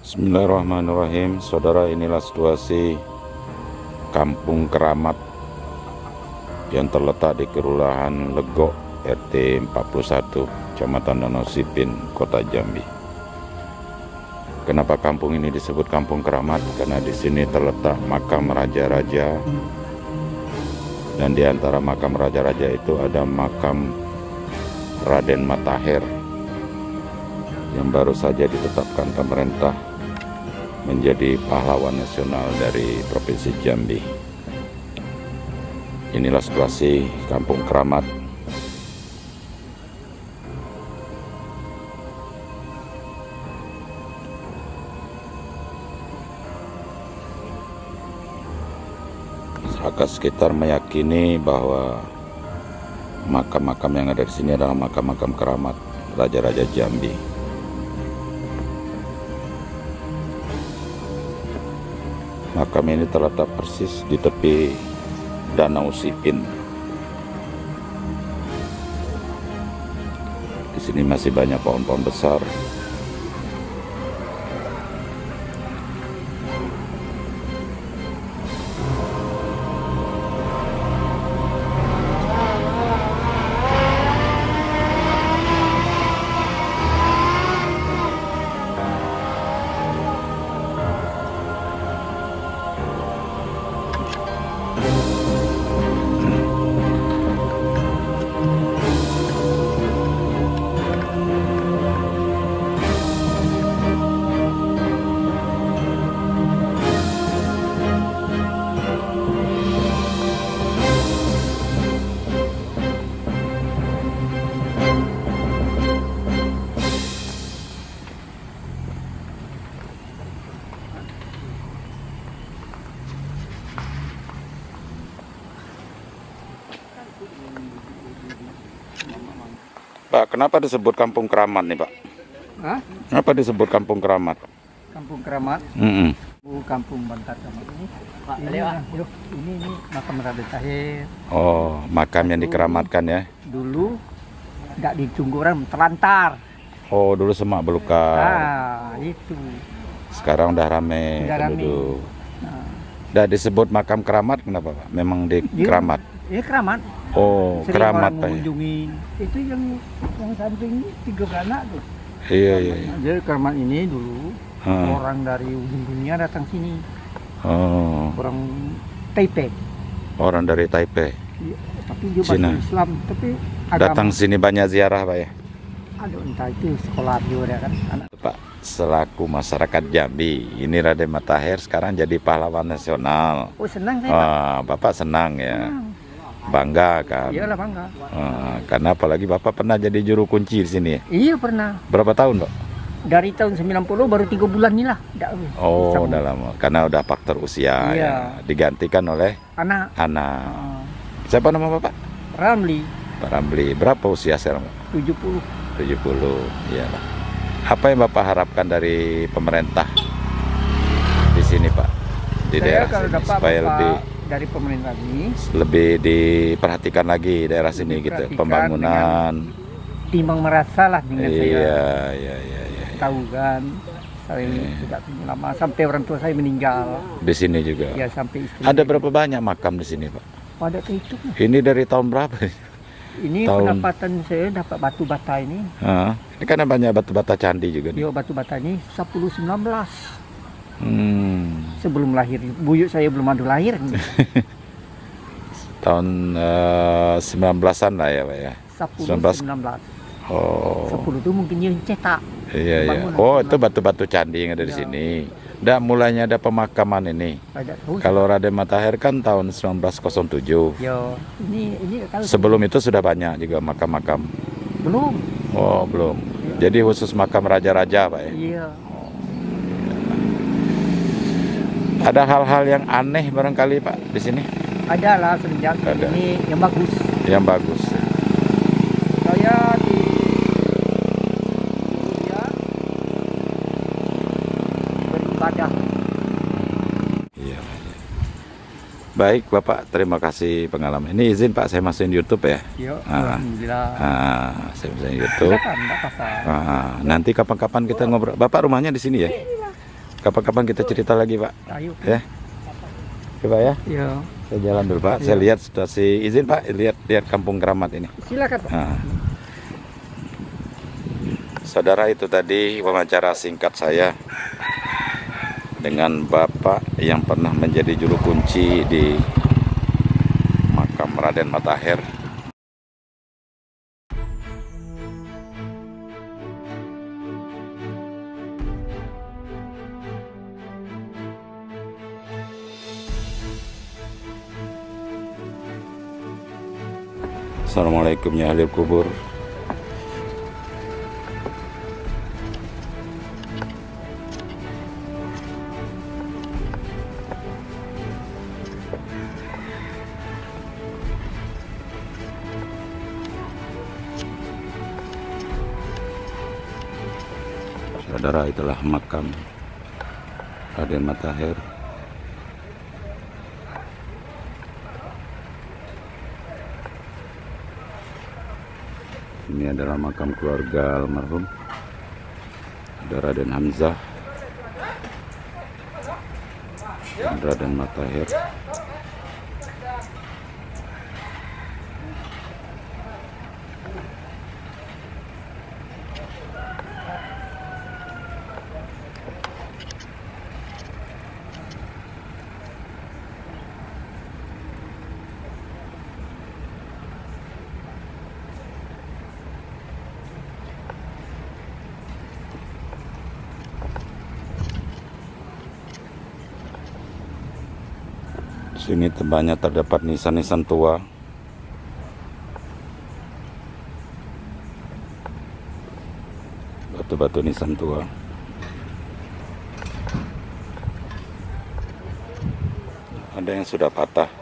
Bismillahirrahmanirrahim. Saudara, inilah situasi Kampung Keramat yang terletak di Kelurahan Legok, RT 41, Kecamatan Danau Sipin, Kota Jambi. Kenapa kampung ini disebut Kampung Keramat? Karena di sini terletak makam raja-raja, dan di antara makam raja-raja itu ada makam Raden Matahir yang baru saja ditetapkan pemerintah menjadi pahlawan nasional dari Provinsi Jambi. Inilah situasi Kampung Keramat. Masyarakat sekitar meyakini bahwa makam-makam yang ada di sini adalah makam-makam keramat raja-raja Jambi. Makam ini terletak persis di tepi Danau Sipin. Di sini masih banyak pohon-pohon besar. Pak, kenapa disebut Kampung Keramat nih, Pak? Hah? Kenapa disebut Kampung Keramat? Kampung Keramat, Kampung Bantar Keramat ini. Pak, ini makam Raden Matahir. Oh, makam yang dikeramatkan ya? Dulu nggak ditunggu orang, terlantar. Oh, dulu semak belukar. Ah, itu. Sekarang udah rame Udah rame. penduduk. Nah, Udah disebut makam keramat, kenapa, Pak? Memang di keramat. ini Keramat. Oh, Sering keramat, orang Pak. Ya? mengunjungi. Itu yang samping ini 3 beranak tuh. Iya, iya, iya. Jadi Keramat ini dulu orang dari ujung dunia datang sini. Oh, Orang Taipei. orang dari Taipei. Iya, tapi dia Cina. masuk Islam, tapi Datang sini banyak ziarah, Pak ya? aduh, entah itu sekolah dia kan anak. Pak, selaku masyarakat Jambi, ini Raden Matahir sekarang jadi pahlawan nasional. Oh, senang saya, Pak. Wah, Bapak senang ya? Senang. Bangga kan? Iyalah, bangga. Karena apalagi Bapak pernah jadi juru kunci di sini ya? Iya, pernah. Berapa tahun, Pak? Dari tahun 90 baru 3 bulan nih lah. Oh, Sama udah lama. Karena udah faktor usia Iya. ya. Digantikan oleh anak. anak. Ah, Siapa nama Bapak? Ramli Pak Ramli. Berapa usia sekarang, Pak? 70. 70. Iya. Apa yang Bapak harapkan dari pemerintah di sini, Pak? Di Saya daerah kalau sini dapat supaya Bapak lebih dari pemerintah ini diperhatikan lagi daerah sini gitu, Diperhatikan pembangunan. timbang merasa lah dengan saya Iya, iya, iya, iya. tahu kan. Saya tidak punya lama sampai orang tua saya meninggal. Di sini juga. Ya, sampai istri. Ada berapa banyak makam di sini, Pak? Pada kehitung. Ini dari tahun berapa? Ini Tahun. pendapatan saya dapat batu bata ini. Hah? Ini kan banyak batu-bata candi juga nih. Yo, batu bata ini 1019. Hmm. Sebelum lahir, buyut saya belum ada lahir. Tahun 19-an lah ya, Pak ya. 1019. Oh. 10 itu mungkin dia cetak. Iya, iya. Bangunan. Oh, itu batu-batu candi yang ada di Iya. sini. Udah mulainya ada pemakaman ini. Ada tahu. Kalau Raden Matahir kan tahun 1907. Yo, ini kalau Sebelum itu sudah banyak juga makam-makam. belum. Oh, belum. Jadi khusus makam raja-raja, Pak ya. Iya. Ada hal-hal yang aneh barangkali, Pak, di sini Ada lah semenjak Ada. ini yang bagus. yang bagus. Saya di ya, beribadah. Iya. Baik, Bapak, terima kasih pengalaman. Ini izin, Pak, saya masukin YouTube ya. Yo, Ah. alhamdulillah. Saya masukin YouTube. Silakan, enggak apa-apa. Nanti kapan-kapan kita ngobrol. Bapak rumahnya di sini ya? Kapan-kapan kita cerita lagi, Pak. Ayo. Ya. Coba ya. Iya. Saya jalan dulu, Pak. Saya lihat situasi, izin Pak, lihat Kampung Keramat ini. Silakan, Pak. Nah. Saudara, itu tadi wawancara singkat saya dengan Bapak yang pernah menjadi juru kunci di makam Raden Matahir. Assalamualaikum ya ahli kubur. Saudara, itulah makam Raden Matahir. Ini adalah makam keluarga almarhum. Ada Raden Hamzah dan Raden Matahir. Sini banyak terdapat nisan-nisan tua. Batu-batu nisan tua. Ada yang sudah patah.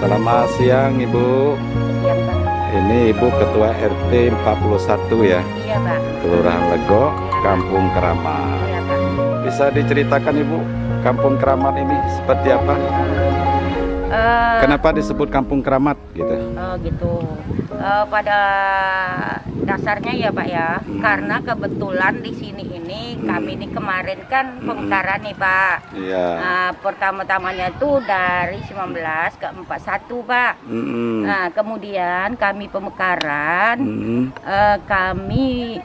Selamat siang Ibu. Siang, Pak. Ini Ibu Ketua RT 41 ya, Iya, Pak. Kelurahan Lego, Kampung Keramat. Iya, Pak. Bisa diceritakan Ibu, Kampung Keramat ini seperti apa? Kenapa disebut Kampung Keramat gitu? Gitu. Pada dasarnya ya Pak ya, karena kebetulan di sini ini kami ini kemarin kan pemekaran nih Pak. Iya. Pertama-tamanya tuh dari 19 ke 41 Pak. Nah kemudian kami pemekaran, kami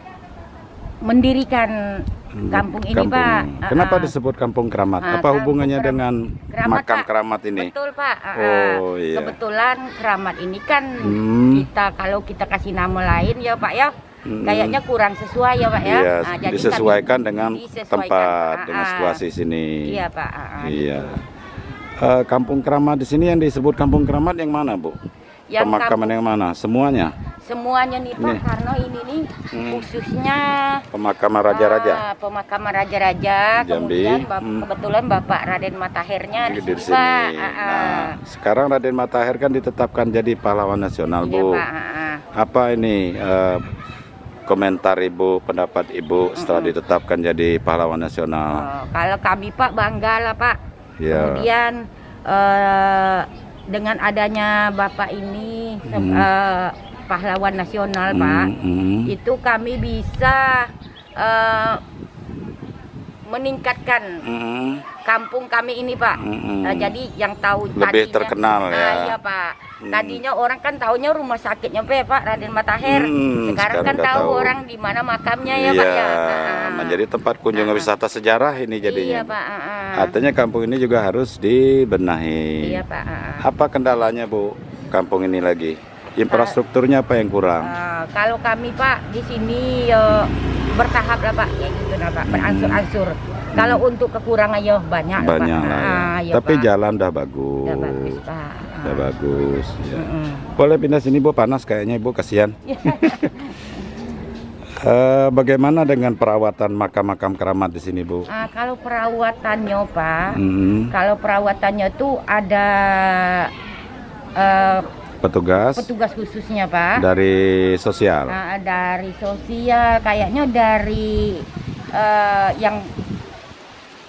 mendirikan kampung ini Pak. Kenapa disebut Kampung Keramat? Apa hubungannya dengan makam Keramat ini? Betul Pak. Oh iya. Kebetulan Keramat ini kan kalau kita kasih nama lain ya Pak ya, kayaknya kurang sesuai ya Pak ya. Iya, Jadi disesuaikan dengan disesuaikan, tempat, dengan situasi sini. Iya Pak. Iya. Kampung Keramat di sini yang disebut Kampung Keramat yang mana Bu? Yang Pemakaman yang mana? Semuanya? Semuanya nih Pak, karena ini nih khususnya pemakaman raja-raja. Pemakaman raja-raja. Jambi. Kemudian kebetulan Bapak Raden Matahirnya di sini sini. Pak. Nah, sekarang Raden Matahir kan ditetapkan jadi pahlawan nasional Iya, Bu. Pak. Apa ini komentar Ibu, pendapat Ibu setelah ditetapkan jadi pahlawan nasional? Kalau kami Pak bangga lah Pak. Ya. Kemudian dengan adanya Bapak ini pahlawan nasional Pak, itu kami bisa meningkatkan kampung kami ini Pak. Jadi yang tahu lebih tadinya, terkenal ya. Iya Pak. Tadinya orang kan taunya rumah sakitnya Pak Raden Matahir. Sekarang kan tahu orang di mana makamnya ya Pak ya. Menjadi tempat kunjungan wisata sejarah ini jadinya. Iya Pak. Artinya kampung ini juga harus dibenahi. Iya Pak. Apa kendalanya Bu? Kampung ini lagi infrastrukturnya apa yang kurang? Kalau kami Pak di sini bertahap lah Pak, kayak gitu lah Pak, beransur-ansur. Kalau untuk kekurangan ya banyak lah Pak. Lah ya. Tapi Pak, jalan udah bagus. Udah bagus Pak. Udah bagus. Ya. Boleh pindah sini Bu, panas kayaknya Ibu, kasihan. Bagaimana dengan perawatan makam-makam keramat di sini Bu? Kalau perawatannya Pak, kalau perawatannya tuh ada petugas khususnya Pak. Dari sosial? Dari sosial, kayaknya dari yang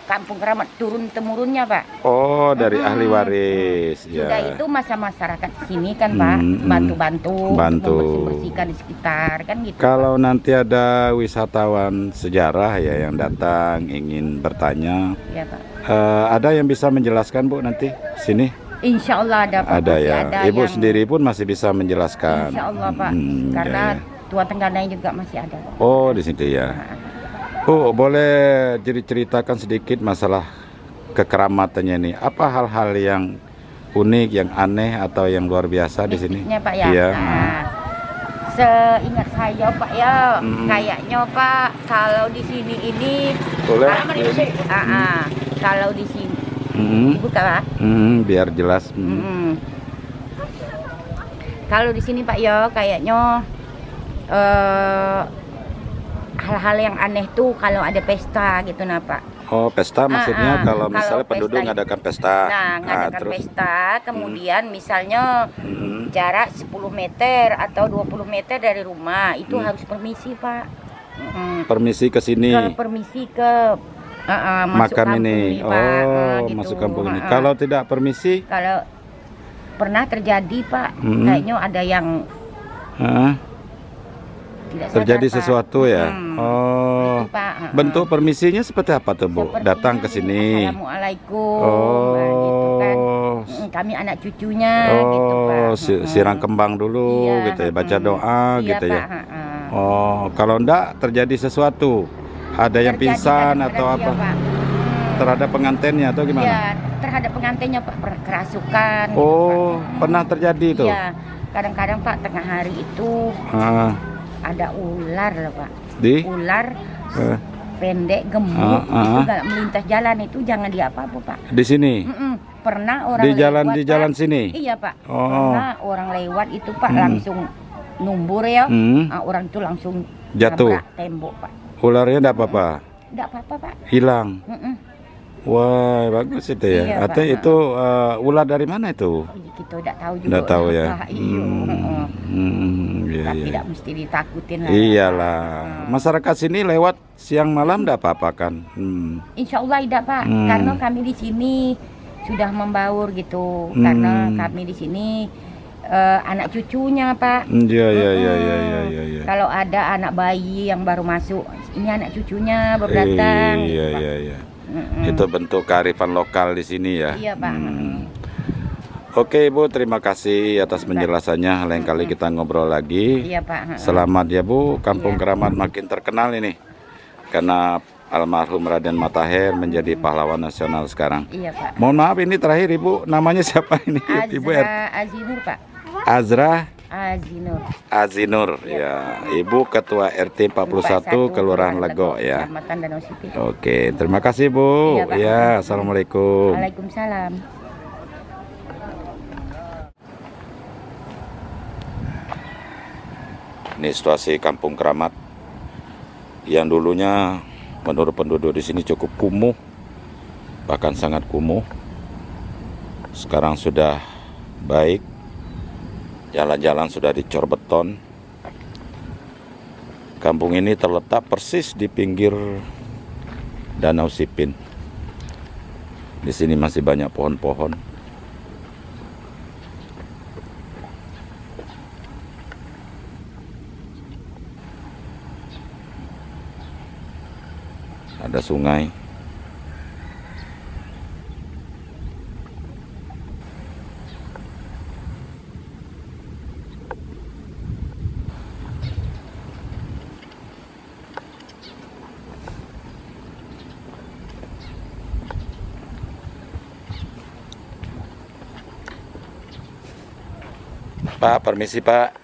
kampung keramat turun-temurunnya Pak. Oh, dari ahli waris. Sudah itu masa masyarakat sini kan Pak, bantu membersihkan di sekitar kan gitu. Kalau nanti ada wisatawan sejarah ya yang datang ingin bertanya, ya Pak. Ada yang bisa menjelaskan Bu nanti sini? Insya Allah ada Pak. Ada ya. Ibu sendiri pun masih bisa menjelaskan. Insya Allah Pak. Karena Tua Tengganai juga masih ada Pak. Oh di situ ya. Bu, boleh ceritakan sedikit masalah kekeramatannya ini. Apa hal-hal yang unik, yang aneh atau yang luar biasa di sini? Pak ya. Iya. Seingat saya Pak ya, kayaknya Pak kalau di sini ini. Boleh. Kalau di sini. Buka Pak. Biar jelas. Kalau di sini Pak ya kayaknya hal-hal yang aneh tuh kalau ada pesta gitu nah Pak. Oh pesta maksudnya kalau misalnya penduduk ngadakan pesta. Ngadakan pesta, kemudian misalnya jarak 10 meter atau 20 meter dari rumah itu harus permisi Pak. Permisi ke sini. Permisi ke makan ini, gitu. Masuk kampung ini. Kalau tidak permisi? Kalau pernah terjadi Pak, kayaknya ada yang tidak terjadi sadar, sesuatu Pak. Ya. Oh, itu, Pak. Bentuk permisinya seperti apa tuh Bu? Sepertinya datang ke sini. Assalamualaikum. Gitu kan. Kami anak cucunya. Gitu Pak. Sirang kembang dulu, gitu ya, baca doa, gitu ya. Pak. Oh, kalau enggak terjadi sesuatu. Ada yang pingsan atau apa? Pak. Terhadap pengantinnya atau gimana? Iya, terhadap pengantinnya Pak, kerasukan. Oh, gitu, pernah terjadi itu? Iya, kadang-kadang Pak tengah hari itu ada ular loh Pak. Ular pendek, gemuk, itu kalau melintas jalan itu jangan diapa-apa Pak. Di sini? Pernah orang di jalan lewat, di jalan Pak. Sini? Iya Pak. Pernah orang lewat itu Pak langsung numbur ya. Orang itu langsung jatuh tembok Pak. Ularnya enggak apa-apa? Enggak apa-apa Pak. Hilang? Wah, bagus itu ya. Iya, atau Pak. Itu ular dari mana itu? Kita tidak tahu juga. Tidak tahu ya. Iya, tapi tidak mesti ditakutin lah. Iyalah. Masyarakat sini lewat siang malam tidak apa-apa kan? Insya Allah tidak Pak. Karena kami di sini sudah membaur gitu. Karena kami di sini anak cucunya Pak. Iya. Kalau ada anak bayi yang baru masuk, ini anak cucunya baru datang. Iya. Itu bentuk kearifan lokal di sini ya. Iya Pak. Oke Bu, terima kasih atas penjelasannya. Lain kali kita ngobrol lagi. Iya Pak. Selamat ya Bu, Kampung Keramat makin terkenal ini karena almarhum Raden Matahir menjadi pahlawan nasional sekarang. Iya Pak. Mohon maaf ini terakhir Ibu, namanya siapa ini? Ibu Azinur Pak. Azra Azinur ya, Ibu Ketua RT 41 Kelurahan Lego ya. Oke, terima kasih Bu. Iya, Pak. Ya, assalamualaikum. Waalaikumsalam. Ini situasi Kampung Keramat yang dulunya menurut penduduk di sini cukup kumuh, bahkan sangat kumuh. Sekarang sudah baik. Jalan-jalan sudah dicor beton. Kampung ini terletak persis di pinggir Danau Sipin. Di sini masih banyak pohon-pohon. Ada sungai. Pak, permisi Pak.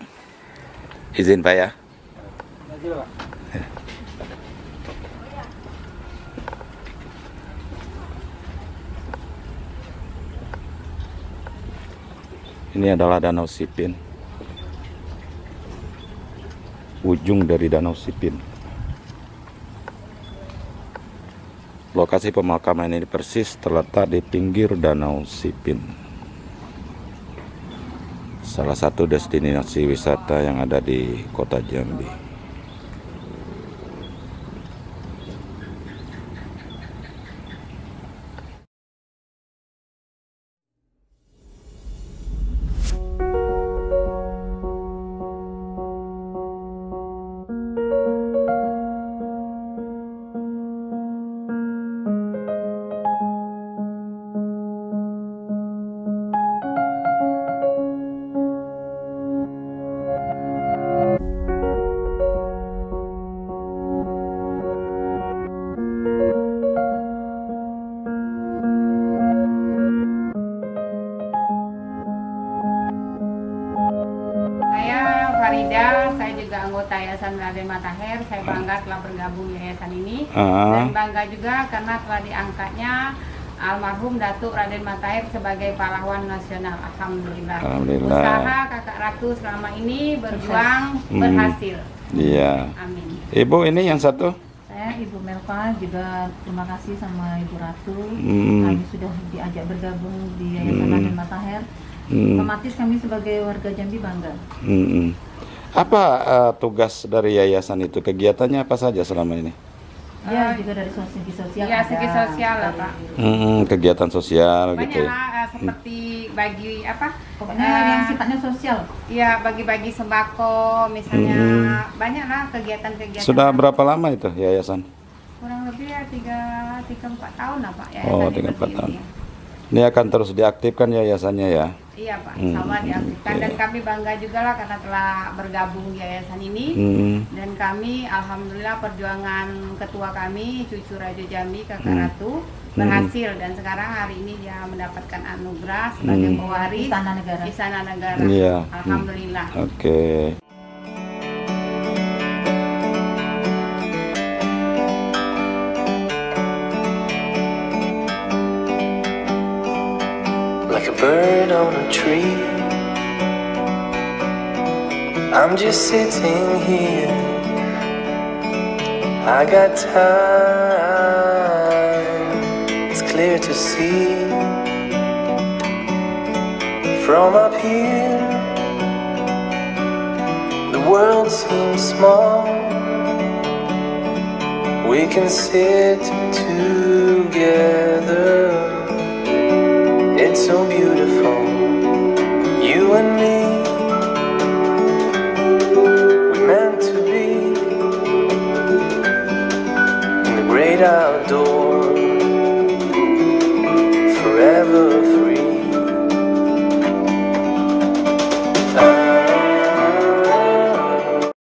Izin Pak ya. Ini adalah Danau Sipin. Ujung dari Danau Sipin. Lokasi pemakaman ini persis terletak di pinggir Danau Sipin. Salah satu destinasi wisata yang ada di Kota Jambi. Farida, saya juga anggota Yayasan Raden Matahir. Saya bangga telah bergabung di yayasan ini dan bangga juga karena telah diangkatnya almarhum Datuk Raden Matahir sebagai pahlawan nasional. Alhamdulillah. Usaha Kakak Ratu selama ini berjuang berhasil. Iya. Amin. Ibu ini yang satu? Saya Ibu Melva, juga terima kasih sama Ibu Ratu. Kami sudah diajak bergabung di Yayasan Raden Matahir. Otomatis kami sebagai warga Jambi bangga. Apa tugas dari yayasan itu? Kegiatannya apa saja selama ini? Ya, juga dari segi sosial. Ya, segi sosial lah Pak. Kegiatan sosial banyak gitu ya? Lah, seperti bagi apa? Pokoknya yang sifatnya sosial. Iya, bagi-bagi sembako misalnya. Banyak lah kegiatan-kegiatan. Sudah berapa lama itu yayasan? Kurang lebih ya 3-4 tahun lah Pak. Oh, 3-4 tahun. Ini akan terus diaktifkan yayasannya ya? Iya Pak, insya Allah diaktifkan. Dan kami bangga juga lah karena telah bergabung di yayasan ini. Dan kami alhamdulillah perjuangan ketua kami, Cucu Raja Jambi, Kakak Ratu, berhasil. Dan sekarang hari ini dia mendapatkan anugerah sebagai pewaris Istana Negara. Iya. Alhamdulillah. Oke. Like a bird on a tree, I'm just sitting here. I got time, it's clear to see. From up here, the world seems small. We can sit together. It's so beautiful, you and me. We meant to be in the great outdoor, forever free.